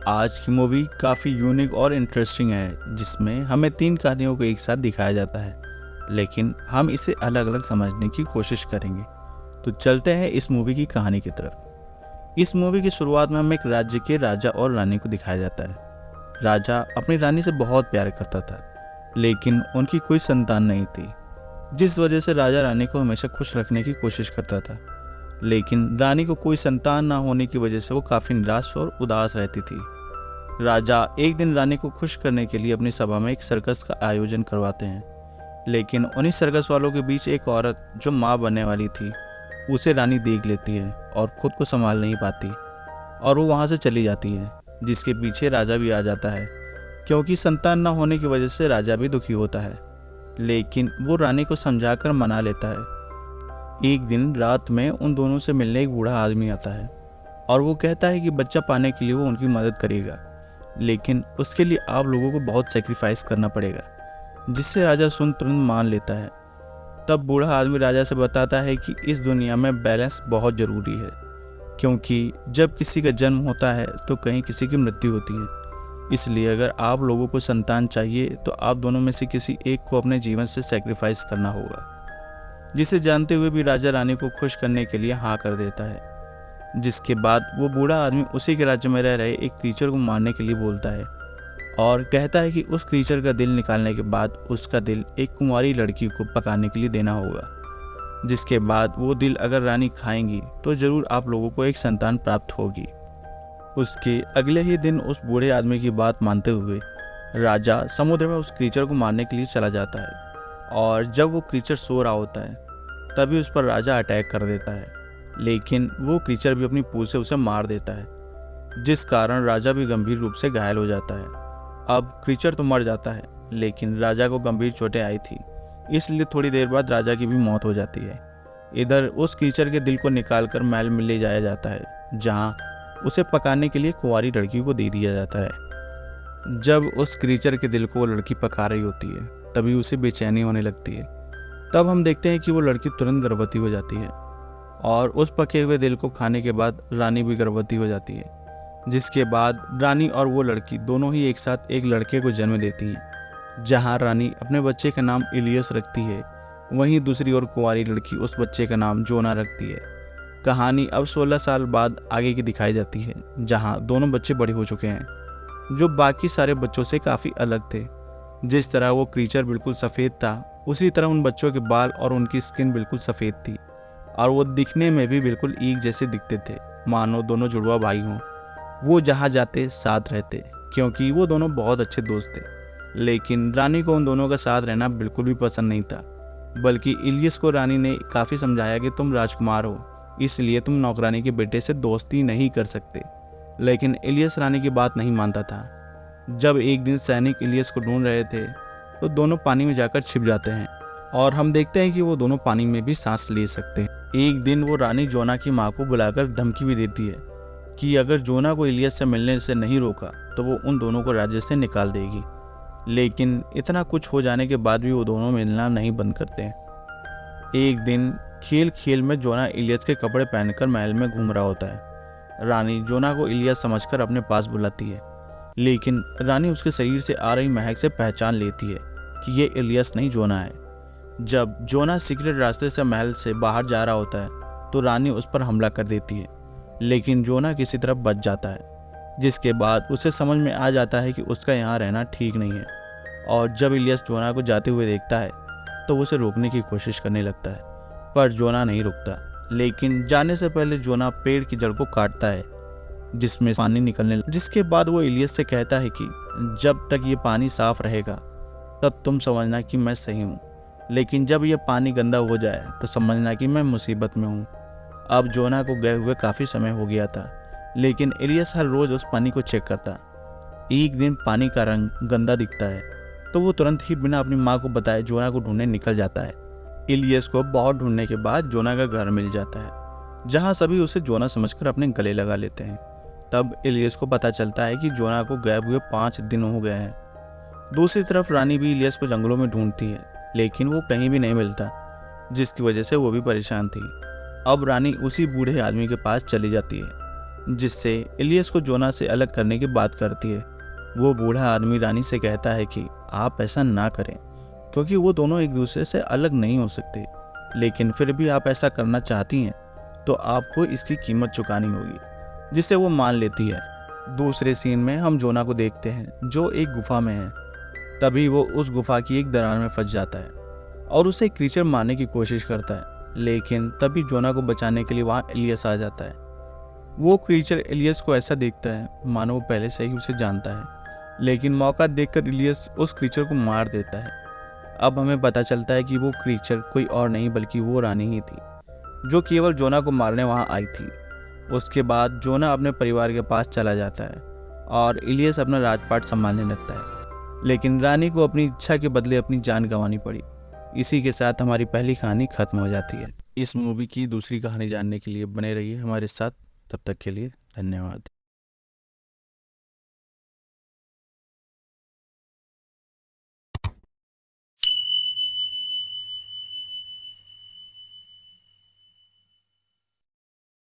आज की मूवी काफ़ी यूनिक और इंटरेस्टिंग है, जिसमें हमें 3 कहानियों को एक साथ दिखाया जाता है, लेकिन हम इसे अलग अलग समझने की कोशिश करेंगे। तो चलते हैं इस मूवी की कहानी की तरफ। इस मूवी की शुरुआत में हमें एक राज्य के राजा और रानी को दिखाया जाता है। राजा अपनी रानी से बहुत प्यार करता था, लेकिन उनकी कोई संतान नहीं थी, जिस वजह से राजा रानी को हमेशा खुश रखने की कोशिश करता था। लेकिन रानी को कोई संतान ना होने की वजह से वो काफ़ी निराश और उदास रहती थी। राजा एक दिन रानी को खुश करने के लिए अपनी सभा में एक सर्कस का आयोजन करवाते हैं, लेकिन उन्हीं सर्कस वालों के बीच एक औरत जो माँ बनने वाली थी, उसे रानी देख लेती है और खुद को संभाल नहीं पाती और वो वहाँ से चली जाती है, जिसके पीछे राजा भी आ जाता है, क्योंकि संतान ना होने की वजह से राजा भी दुखी होता है। लेकिन वो रानी को समझाकर मना लेता है। एक दिन रात में उन दोनों से मिलने एक बूढ़ा आदमी आता है और वो कहता है कि बच्चा पाने के लिए वो उनकी मदद करेगा, लेकिन उसके लिए आप लोगों को बहुत सेक्रीफाइस करना पड़ेगा, जिससे राजा सुन तुरंत मान लेता है। तब बूढ़ा आदमी राजा से बताता है कि इस दुनिया में बैलेंस बहुत ज़रूरी है, क्योंकि जब किसी का जन्म होता है तो कहीं किसी की मृत्यु होती है। इसलिए अगर आप लोगों को संतान चाहिए तो आप दोनों में से किसी एक को अपने जीवन से सेक्रीफाइस करना होगा। जिसे जानते हुए भी राजा रानी को खुश करने के लिए हाँ कर देता है। जिसके बाद वो बूढ़ा आदमी उसी के राज्य में रह रहे एक क्रीचर को मारने के लिए बोलता है और कहता है कि उस क्रीचर का दिल निकालने के बाद उसका दिल एक कुंवारी लड़की को पकाने के लिए देना होगा। जिसके बाद वो दिल अगर रानी खाएंगी तो ज़रूर आप लोगों को एक संतान प्राप्त होगी। उसके अगले ही दिन उस बूढ़े आदमी की बात मानते हुए राजा समुद्र में उस क्रीचर को मारने के लिए चला जाता है, और जब वो क्रीचर सो रहा होता है तभी उस पर राजा अटैक कर देता है, लेकिन वो क्रीचर भी अपनी पूंछ से उसे मार देता है, जिस कारण राजा भी गंभीर रूप से घायल हो जाता है। अब क्रीचर तो मर जाता है, लेकिन राजा को गंभीर चोटें आई थी, इसलिए थोड़ी देर बाद राजा की भी मौत हो जाती है। इधर उस क्रीचर के दिल को निकालकर महल में ले जाया जाता है, जहाँ उसे पकाने के लिए कुंवारी लड़की को दे दिया जाता है। जब उस क्रीचर के दिल को वो लड़की पका रही होती है, तभी उसे बेचैनी होने लगती है। तब हम देखते हैं कि वो लड़की तुरंत गर्भवती हो जाती है, और उस पके हुए दिल को खाने के बाद रानी भी गर्भवती हो जाती है। जिसके बाद रानी और वो लड़की दोनों ही एक साथ एक लड़के को जन्म देती हैं, जहां रानी अपने बच्चे का नाम इलियस रखती है, वहीं दूसरी ओर कुंवारी लड़की उस बच्चे का नाम जोना रखती है। कहानी अब 16 साल बाद आगे की दिखाई जाती है, जहाँ दोनों बच्चे बड़े हो चुके हैं, जो बाकी सारे बच्चों से काफ़ी अलग थे। जिस तरह वो क्रीचर बिल्कुल सफ़ेद था, उसी तरह उन बच्चों के बाल और उनकी स्किन बिल्कुल सफ़ेद थी, और वो दिखने में भी बिल्कुल एक जैसे दिखते थे, मानो दोनों जुड़वा भाई हों। वो जहाँ जाते साथ रहते, क्योंकि वो दोनों बहुत अच्छे दोस्त थे। लेकिन रानी को उन दोनों का साथ रहना बिल्कुल भी पसंद नहीं था, बल्कि इलियस को रानी ने काफ़ी समझाया कि तुम राजकुमार हो, इसलिए तुम नौकरानी के बेटे से दोस्ती नहीं कर सकते। लेकिन इलियस रानी की बात नहीं मानता था। जब एक दिन सैनिक इलियस को ढूंढ रहे थे तो दोनों पानी में जाकर छिप जाते हैं, और हम देखते हैं कि वो दोनों पानी में भी सांस ले सकते हैं। एक दिन वो रानी जोना की माँ को बुलाकर धमकी भी देती है कि अगर जोना को इलियस से मिलने से नहीं रोका तो वो उन दोनों को राज्य से निकाल देगी। लेकिन इतना कुछ हो जाने के बाद भी वो दोनों मिलना नहीं बंद करते हैं। एक दिन खेल खेल में जोना इलियस के कपड़े पहनकर महल में घूम रहा होता है। रानी जोना को इलियस समझकर अपने पास बुलाती है, लेकिन रानी उसके शरीर से आ रही महक से पहचान लेती है कि ये इलियस नहीं, जोना है। जब जोना सीक्रेट रास्ते से महल से बाहर जा रहा होता है तो रानी उस पर हमला कर देती है, लेकिन जोना किसी तरह बच जाता है। जिसके बाद उसे समझ में आ जाता है कि उसका यहाँ रहना ठीक नहीं है, और जब इलियस जोना को जाते हुए देखता है तो उसे रोकने की कोशिश करने लगता है, पर जोना नहीं रुकता। लेकिन जाने से पहले जोना पेड़ की जड़ को काटता है, जिसमें पानी निकलने। जिसके बाद वो इलियस से कहता है कि जब तक ये पानी साफ रहेगा तब तुम समझना कि मैं सही हूँ, लेकिन जब ये पानी गंदा हो जाए तो समझना कि मैं मुसीबत में हूँ। अब जोना को गए हुए काफ़ी समय हो गया था, लेकिन इलियस हर रोज़ उस पानी को चेक करता। एक दिन पानी का रंग गंदा दिखता है तो वो तुरंत ही बिना अपनी माँ को बताए जोना को ढूंढने निकल जाता है। इलियस को बहुत ढूंढने के बाद जोना का घर मिल जाता है, जहाँ सभी उसे जोना समझकर अपने गले लगा लेते हैं। तब इलियस को पता चलता है कि जोना को गायब हुए 5 दिन हो गए हैं। दूसरी तरफ रानी भी इलियस को जंगलों में ढूंढती है, लेकिन वो कहीं भी नहीं मिलता, जिसकी वजह से वो भी परेशान थी। अब रानी उसी बूढ़े आदमी के पास चली जाती है, जिससे इलियस को जोना से अलग करने की बात करती है। वो बूढ़ा आदमी रानी से कहता है कि आप ऐसा ना करें, क्योंकि वो दोनों एक दूसरे से अलग नहीं हो सकते, लेकिन फिर भी आप ऐसा करना चाहती हैं तो आपको इसकी कीमत चुकानी होगी, जिससे वो मान लेती है। दूसरे सीन में हम जोना को देखते हैं जो एक गुफा में है। तभी वो उस गुफा की एक दरार में फंस जाता है और उसे एक क्रीचर मारने की कोशिश करता है, लेकिन तभी जोना को बचाने के लिए वहाँ इलियस आ जाता है। वो क्रीचर इलियस को ऐसा देखता है मानो वो पहले से ही उसे जानता है, लेकिन मौका देखकर इलियस उस क्रीचर को मार देता है। अब हमें पता चलता है कि वो क्रीचर कोई और नहीं बल्कि वो रानी ही थी, जो केवल जोना को मारने वहाँ आई थी। उसके बाद जोना अपने परिवार के पास चला जाता है और इलियस अपना राजपाट संभालने लगता है, लेकिन रानी को अपनी इच्छा के बदले अपनी जान गंवानी पड़ी। इसी के साथ हमारी पहली कहानी खत्म हो जाती है। इस मूवी की दूसरी कहानी जानने के लिए बने रहिए हमारे साथ। तब तक के लिए धन्यवाद।